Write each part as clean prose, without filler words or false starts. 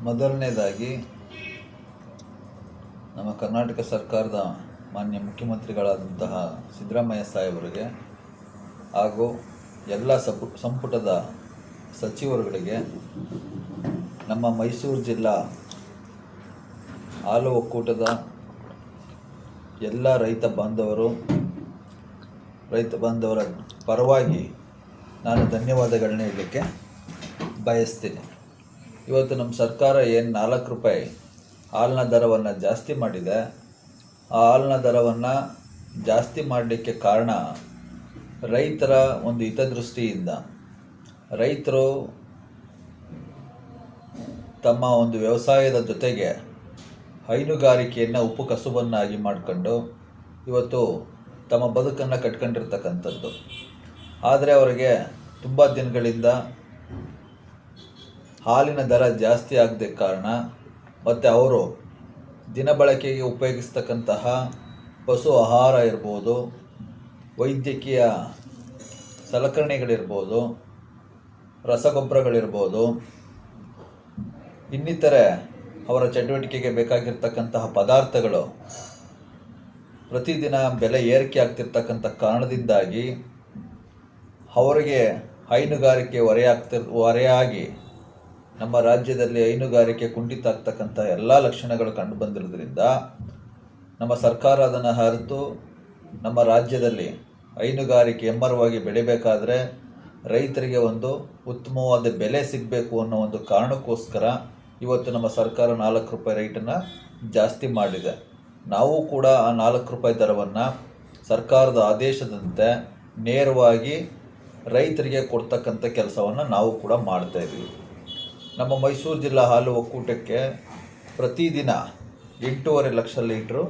ಮೊದಲನೇದಾಗಿ ನಮ್ಮ ಕರ್ನಾಟಕ ಸರ್ಕಾರದ ಮಾನ್ಯ ಮುಖ್ಯಮಂತ್ರಿಗಳಾದಂತಹ ಸಿದ್ದರಾಮಯ್ಯ ಸಾಹೇಬರಿಗೆ ಹಾಗೂ ಎಲ್ಲ ಸಂಪುಟದ ಸಚಿವರುಗಳಿಗೆ, ನಮ್ಮ ಮೈಸೂರು ಜಿಲ್ಲಾ ಹಾಲು ಒಕ್ಕೂಟದ ಎಲ್ಲ ರೈತ ಬಾಂಧವರ ಪರವಾಗಿ ನಾನು ಧನ್ಯವಾದಗಳನ್ನ ಹೇಳಲಿಕ್ಕೆ ಬಯಸ್ತೀನಿ. ಇವತ್ತು ನಮ್ಮ ಸರ್ಕಾರ ಏನು 4 ರೂಪಾಯಿ ಹಾಲಿನ ದರವನ್ನು ಜಾಸ್ತಿ ಮಾಡಿದೆ, ಆ ಹಾಲಿನ ದರವನ್ನು ಜಾಸ್ತಿ ಮಾಡಲಿಕ್ಕೆ ಕಾರಣ ರೈತರ ಒಂದು ಹಿತದೃಷ್ಟಿಯಿಂದ. ರೈತರು ತಮ್ಮ ಒಂದು ವ್ಯವಸಾಯದ ಜೊತೆಗೆ ಹೈನುಗಾರಿಕೆಯನ್ನು ಉಪಕಸುಬನ್ನಾಗಿ ಮಾಡಿಕೊಂಡು ಇವತ್ತು ತಮ್ಮ ಬದುಕನ್ನು ಕಟ್ಕೊಂಡಿರ್ತಕ್ಕಂಥದ್ದು. ಆದರೆ ಅವರಿಗೆ ತುಂಬ ದಿನಗಳಿಂದ ಹಾಲಿನ ದರ ಜಾಸ್ತಿ ಆಗದೆ ಕಾರಣ ಮತ್ತು ಅವರು ದಿನಬಳಕೆಗೆ ಉಪಯೋಗಿಸ್ತಕ್ಕಂತಹ ಪಶು ಆಹಾರ ಇರ್ಬೋದು, ವೈದ್ಯಕೀಯ ಸಲಕರಣೆಗಳಿರ್ಬೋದು, ರಸಗೊಬ್ಬರಗಳಿರ್ಬೋದು, ಇನ್ನಿತರೆ ಅವರ ಚಟುವಟಿಕೆಗೆ ಬೇಕಾಗಿರ್ತಕ್ಕಂತಹ ಪದಾರ್ಥಗಳು ಪ್ರತಿದಿನ ಬೆಲೆ ಏರಿಕೆ ಆಗ್ತಿರ್ತಕ್ಕಂಥ ಕಾರಣದಿಂದಾಗಿ ಅವರಿಗೆ ಹೈನುಗಾರಿಕೆ ಹೊರೆಯಾಗಿ ನಮ್ಮ ರಾಜ್ಯದಲ್ಲಿ ಹೈನುಗಾರಿಕೆ ಕುಂಠಿತ ಆಗ್ತಕ್ಕಂಥ ಎಲ್ಲ ಲಕ್ಷಣಗಳು ಕಂಡು ಬಂದಿರೋದ್ರಿಂದ ನಮ್ಮ ಸರ್ಕಾರ ಅದನ್ನು ಅರಿತು ನಮ್ಮ ರಾಜ್ಯದಲ್ಲಿ ಹೈನುಗಾರಿಕೆ ಹೆಮ್ಮರವಾಗಿ ಬೆಳಿಬೇಕಾದ್ರೆ ರೈತರಿಗೆ ಒಂದು ಉತ್ತಮವಾದ ಬೆಲೆ ಸಿಗಬೇಕು ಅನ್ನೋ ಒಂದು ಕಾರಣಕ್ಕೋಸ್ಕರ ಇವತ್ತು ನಮ್ಮ ಸರ್ಕಾರ 4 ರೂಪಾಯಿ ರೇಟನ್ನು ಜಾಸ್ತಿ ಮಾಡಿದೆ. ನಾವು ಕೂಡ ಆ 4 ರೂಪಾಯಿ ದರವನ್ನು ಸರ್ಕಾರದ ಆದೇಶದಂತೆ ನೇರವಾಗಿ ರೈತರಿಗೆ ಕೊಡ್ತಕ್ಕಂಥ ಕೆಲಸವನ್ನು ನಾವು ಕೂಡ ಮಾಡ್ತಾಯಿದ್ದೀವಿ. ನಮ್ಮ ಮೈಸೂರು ಜಿಲ್ಲಾ ಹಾಲು ಒಕ್ಕೂಟಕ್ಕೆ ಪ್ರತಿದಿನ 8.5 ಲಕ್ಷ ಲೀಟ್ರು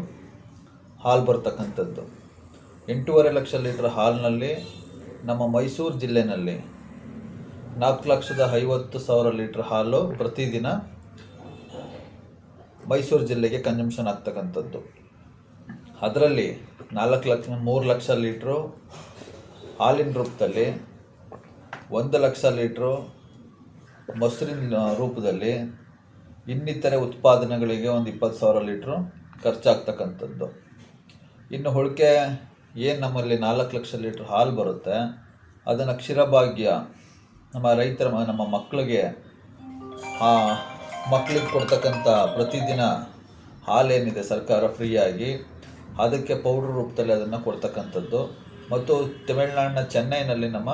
ಹಾಲು ಬರ್ತಕ್ಕಂಥದ್ದು. 8.5 ಲಕ್ಷ ಲೀಟ್ರ್ ಹಾಲಿನಲ್ಲಿ ನಮ್ಮ ಮೈಸೂರು ಜಿಲ್ಲೆಯಲ್ಲಿ 4,50,000 ಲೀಟ್ರ್ ಹಾಲು ಪ್ರತಿದಿನ ಮೈಸೂರು ಜಿಲ್ಲೆಗೆ ಕನ್ಸಂಪ್ಷನ್ ಆಗ್ತಕ್ಕಂಥದ್ದು. ಅದರಲ್ಲಿ 3 ಲಕ್ಷ ಲೀಟ್ರು ಹಾಲಿನ ರೂಪದಲ್ಲಿ, 1 ಲಕ್ಷ ಲೀಟ್ರು ಮೊಸರಿನ ರೂಪದಲ್ಲಿ, ಇನ್ನಿತರೆ ಉತ್ಪಾದನೆಗಳಿಗೆ ಒಂದು 20,000 ಲೀಟ್ರು ಖರ್ಚಾಗ್ತಕ್ಕಂಥದ್ದು. ಇನ್ನು ಉಳಿಕೆ ಏನು ನಮ್ಮಲ್ಲಿ 4 ಲಕ್ಷ ಲೀಟ್ರ್ ಹಾಲು ಬರುತ್ತೆ, ಅದನ್ನು ಕ್ಷೀರಭಾಗ್ಯ ನಮ್ಮ ಮಕ್ಕಳಿಗೆ ಕೊಡ್ತಕ್ಕಂಥ ಪ್ರತಿದಿನ ಹಾಲೇನಿದೆ ಸರ್ಕಾರ ಫ್ರೀಯಾಗಿ ಅದಕ್ಕೆ ಪೌಡ್ರ್ ರೂಪದಲ್ಲಿ ಅದನ್ನು ಕೊಡ್ತಕ್ಕಂಥದ್ದು. ಮತ್ತು ತಮಿಳುನಾಡಿನ ಚೆನ್ನೈನಲ್ಲಿ ನಮ್ಮ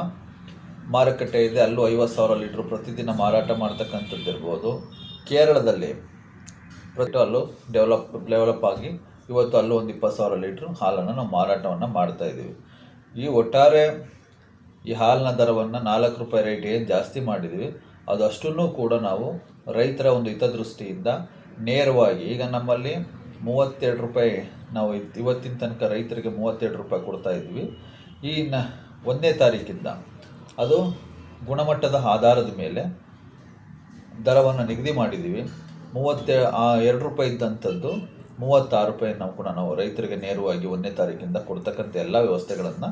ಮಾರುಕಟ್ಟೆ ಇದೆ, ಅಲ್ಲೂ 50,000 ಲೀಟ್ರ್ ಪ್ರತಿದಿನ ಮಾರಾಟ ಮಾಡ್ತಕ್ಕಂಥದ್ದು ಇರ್ಬೋದು. ಕೇರಳದಲ್ಲಿ ಅಲ್ಲೂ ಡೆವಲಪ್ ಆಗಿ ಇವತ್ತು ಅಲ್ಲೂ ಒಂದು 20,000 ಲೀಟ್ರ್ ಹಾಲನ್ನು ನಾವು ಮಾರಾಟವನ್ನು ಮಾಡ್ತಾಯಿದ್ದೀವಿ. ಈ ಒಟ್ಟಾರೆ ಈ ಹಾಲಿನ ದರವನ್ನು 4 ರೂಪಾಯಿ ರೇಟ್ ಏನು ಜಾಸ್ತಿ ಮಾಡಿದ್ವಿ, ಅದಷ್ಟನ್ನು ಕೂಡ ನಾವು ರೈತರ ಒಂದು ಹಿತದೃಷ್ಟಿಯಿಂದ ನೇರವಾಗಿ, ಈಗ ನಮ್ಮಲ್ಲಿ 32 ರೂಪಾಯಿ ನಾವು ಇವತ್ತಿನ ತನಕ ರೈತರಿಗೆ 32 ರೂಪಾಯಿ ಕೊಡ್ತಾಯಿದ್ವಿ. ಈ 1ನೇ ತಾರೀಕಿಂದ ಅದು ಗುಣಮಟ್ಟದ ಆಧಾರದ ಮೇಲೆ ದರವನ್ನು ನಿಗದಿ ಮಾಡಿದ್ದೀವಿ. 2 ರೂಪಾಯಿ ಇದ್ದಂಥದ್ದು 36 ರೂಪಾಯಿ ನಾವು ರೈತರಿಗೆ ನೇರವಾಗಿ 1ನೇ ತಾರೀಕಿಂದ ಕೊಡ್ತಕ್ಕಂಥ ಎಲ್ಲ ವ್ಯವಸ್ಥೆಗಳನ್ನು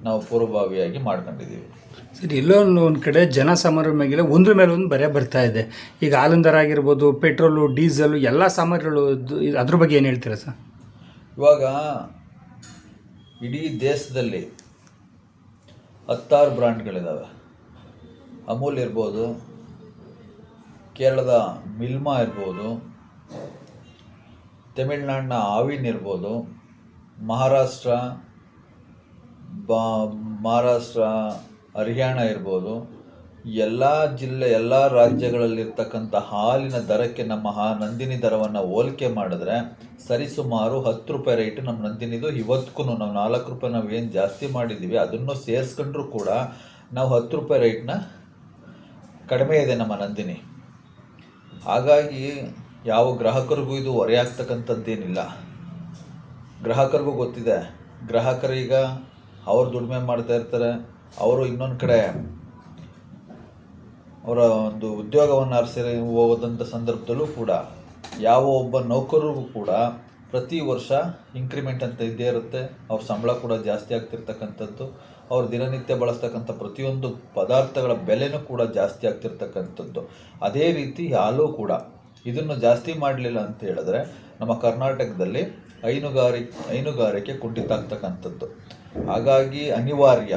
ನಾವು ಪೂರ್ವಭಾವಿಯಾಗಿ ಮಾಡ್ಕೊಂಡಿದ್ದೀವಿ. ಸರಿ, ಒಂದು ಕಡೆ ಜನಸಾಮಾನ್ಯರ ಮೇಲೆ ಒಂದು ಬರೆ ಬರ್ತಾ ಇದೆ. ಈಗ ಹಾಲಿನ ದರ ಆಗಿರ್ಬೋದು, ಪೆಟ್ರೋಲು, ಡೀಸೆಲು ಎಲ್ಲ ಸಾಮಗ್ರಿಗಳು, ಅದ್ರ ಬಗ್ಗೆ ಏನು ಹೇಳ್ತೀರಾ ಸರ್? ಇವಾಗ ಇಡೀ ದೇಶದಲ್ಲಿ 16 ಬ್ರ್ಯಾಂಡ್ಗಳಿದ್ದಾವೆ. ಅಮೂಲ್ ಇರ್ಬೋದು, ಕೇರಳದ ಮಿಲ್ಮಾ ಇರ್ಬೋದು, ತಮಿಳುನಾಡಿನ ಆವಿನ್ ಇರ್ಬೋದು, ಮಹಾರಾಷ್ಟ್ರ, ಹರಿಯಾಣ ಇರ್ಬೋದು, ಎಲ್ಲ ರಾಜ್ಯಗಳಲ್ಲಿರ್ತಕ್ಕಂಥ ಹಾಲಿನ ದರಕ್ಕೆ ನಮ್ಮ ನಂದಿನಿ ದರವನ್ನು ಹೋಲಿಕೆ ಮಾಡಿದ್ರೆ ಸರಿಸುಮಾರು 10 ರೂಪಾಯಿ ರೇಟು ನಮ್ಮ ನಂದಿನಿದು. ಇವತ್ತಿಗೂ ನಾವು 4 ರೂಪಾಯಿ ನಾವು ಏನು ಜಾಸ್ತಿ ಮಾಡಿದ್ದೀವಿ ಅದನ್ನು ಸೇರಿಸ್ಕೊಂಡ್ರೂ ಕೂಡ ನಾವು 10 ರೂಪಾಯಿ ರೇಟ್ನ ಕಡಿಮೆ ಇದೆ ನಮ್ಮ ನಂದಿನಿ. ಹಾಗಾಗಿ ಯಾವ ಗ್ರಾಹಕರಿಗೂ ಇದು ಹೊರೆಯಾಗ್ತಕ್ಕಂಥದ್ದೇನಿಲ್ಲ. ಗ್ರಾಹಕರಿಗೂ ಗೊತ್ತಿದೆ, ಗ್ರಾಹಕರೀಗ ಅವರು ದುಡಿಮೆ ಮಾಡ್ತಾ ಇರ್ತಾರೆ, ಅವರು ಇನ್ನೊಂದು ಕಡೆ ಅವರ ಒಂದು ಉದ್ಯೋಗವನ್ನು ಅರಸಿ ಹೋಗೋದಂಥ ಸಂದರ್ಭದಲ್ಲೂ ಕೂಡ ಯಾವ ಒಬ್ಬ ನೌಕರರಿಗೂ ಕೂಡ ಪ್ರತಿ ವರ್ಷ ಇಂಕ್ರಿಮೆಂಟ್ ಅಂತ ಇದ್ದೇ ಇರುತ್ತೆ. ಅವ್ರ ಸಂಬಳ ಕೂಡ ಜಾಸ್ತಿ ಆಗ್ತಿರ್ತಕ್ಕಂಥದ್ದು, ಅವ್ರು ದಿನನಿತ್ಯ ಬಳಸ್ತಕ್ಕಂಥ ಪ್ರತಿಯೊಂದು ಪದಾರ್ಥಗಳ ಬೆಲೆನೂ ಕೂಡ ಜಾಸ್ತಿ ಆಗ್ತಿರ್ತಕ್ಕಂಥದ್ದು. ಅದೇ ರೀತಿ ಹಾಲು ಕೂಡ ಇದನ್ನು ಜಾಸ್ತಿ ಮಾಡಲಿಲ್ಲ ಅಂತ ಹೇಳಿದ್ರೆ ನಮ್ಮ ಕರ್ನಾಟಕದಲ್ಲಿ ಹೈನುಗಾರಿಕೆ ಕುಂಠಿತ ಆಗ್ತಕ್ಕಂಥದ್ದು. ಹಾಗಾಗಿ ಅನಿವಾರ್ಯ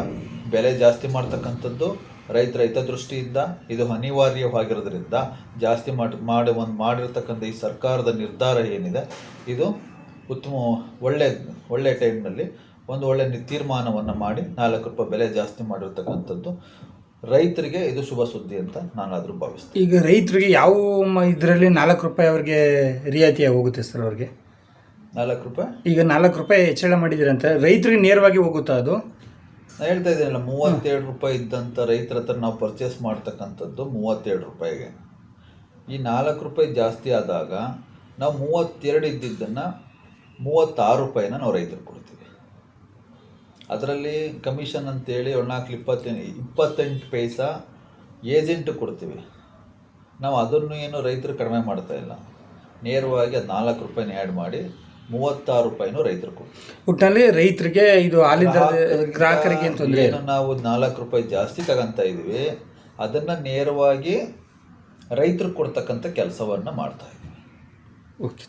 ಬೆಲೆ ಜಾಸ್ತಿ ಮಾಡ್ತಕ್ಕಂಥದ್ದು ರೈತರ ಹಿತದೃಷ್ಟಿಯಿಂದ ಇದು ಅನಿವಾರ್ಯವಾಗಿರೋದ್ರಿಂದ ಜಾಸ್ತಿ ಮಾಡಿರ್ತಕ್ಕಂಥ ಈ ಸರ್ಕಾರದ ನಿರ್ಧಾರ ಏನಿದೆ ಇದು ಉತ್ತಮ ಒಳ್ಳೆ ಟೈಮ್ನಲ್ಲಿ ಒಂದು ಒಳ್ಳೆ ತೀರ್ಮಾನವನ್ನು ಮಾಡಿ 4 ರೂಪಾಯಿ ಬೆಲೆ ಜಾಸ್ತಿ ಮಾಡಿರ್ತಕ್ಕಂಥದ್ದು ರೈತರಿಗೆ ಇದು ಶುಭ ಸುದ್ದಿ ಅಂತ ನಾನಾದರೂ ಭಾವಿಸ್ತೀನಿ. ಈಗ ರೈತರಿಗೆ ಯಾವ ಇದರಲ್ಲಿ 4 ರೂಪಾಯಿ ಅವ್ರಿಗೆ ರಿಯಾಯಿತಿ ಹೋಗುತ್ತೆ ಸರ್ ಅವ್ರಿಗೆ? 4 ರೂಪಾಯಿ ಈಗ 4 ರೂಪಾಯಿ ಹೆಚ್ಚಳ ಮಾಡಿದಿರಂತ ರೈತರಿಗೆ ನೇರವಾಗಿ ಹೋಗುತ್ತಾ ಅದು? ನಾನು ಹೇಳ್ತಾ ಇದ್ದೀನಲ್ಲ, 37 ರೂಪಾಯಿ ಇದ್ದಂಥ ರೈತರ ಹತ್ರ ನಾವು ಪರ್ಚೇಸ್ ಮಾಡ್ತಕ್ಕಂಥದ್ದು 37 ರೂಪಾಯಿಗೆ. ಈ 4 ರೂಪಾಯಿ ಜಾಸ್ತಿ ಆದಾಗ ನಾವು 32 ಇದ್ದಿದ್ದನ್ನು 36 ರೂಪಾಯಿನ ನಾವು ರೈತರಿಗೆ ಕೊಡ್ತೀವಿ. ಅದರಲ್ಲಿ ಕಮಿಷನ್ ಅಂತೇಳಿ 28 ಪೈಸಾ ಏಜೆಂಟ್ ಕೊಡ್ತೀವಿ ನಾವು. ಅದನ್ನು ಏನು ರೈತರು ಕಡಿಮೆ ಮಾಡ್ತಾ ಇಲ್ಲ, ನೇರವಾಗಿ ಅದು 4 ರೂಪಾಯಿನ ಆ್ಯಡ್ ಮಾಡಿ 36 ರೂಪಾಯಿನೂ ರೈತರು ಕೊಡ್ತೀವಿ. ಒಟ್ಟಿನಲ್ಲಿ ರೈತರಿಗೆ ಇದು ಹಾಲಿನ ಗ್ರಾಹಕರಿಗೆ ಅಂತಂದರೆ ಏನು ನಾವು 4 ರೂಪಾಯಿ ಜಾಸ್ತಿ ತಗೊಂತ ಇದ್ದೀವಿ ಅದನ್ನು ನೇರವಾಗಿ ರೈತರು ಕೊಡ್ತಕ್ಕಂಥ ಕೆಲಸವನ್ನು ಮಾಡ್ತಾ ಇದ್ದೀವಿ. ಓಕೆ.